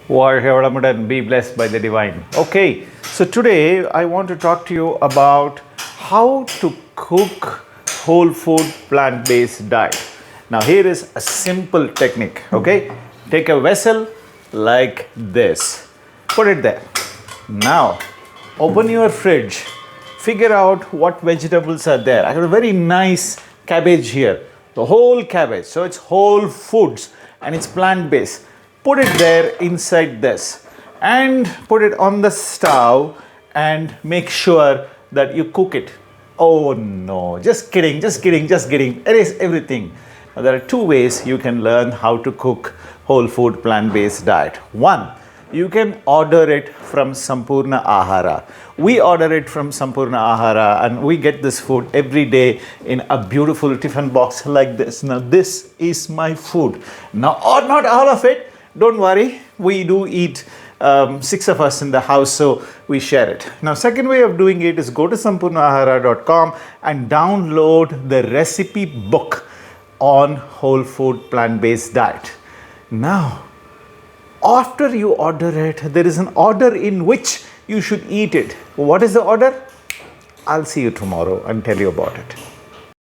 Be blessed by the divine. Okay, so today I want to talk to you about how to cook whole food plant based diet. Now, here is a simple technique. Okay, take a vessel like this, put it there. Now, open your fridge, figure out what vegetables are there. I have a very nice cabbage here, the whole cabbage. So, it's whole foods and it's plant based. Put it there inside this and put it on the stove and make sure that you cook it. Oh no, just kidding, just kidding, just kidding. Erase everything. Now, there are two ways you can learn how to cook whole food plant based diet. One, you can order it from Sampurna Ahara. We order it from Sampurna Ahara and we get this food every day in a beautiful tiffin box like this. Now, this is my food. Now, or not all of it. Don't worry, we do eat 6 of us in the house, so we share it. Now, second way of doing it is go to sampurnahara.com and download the recipe book on whole food plant-based diet. Now, after you order it, there is an order in which you should eat it. What is the order? I'll see you tomorrow and tell you about it.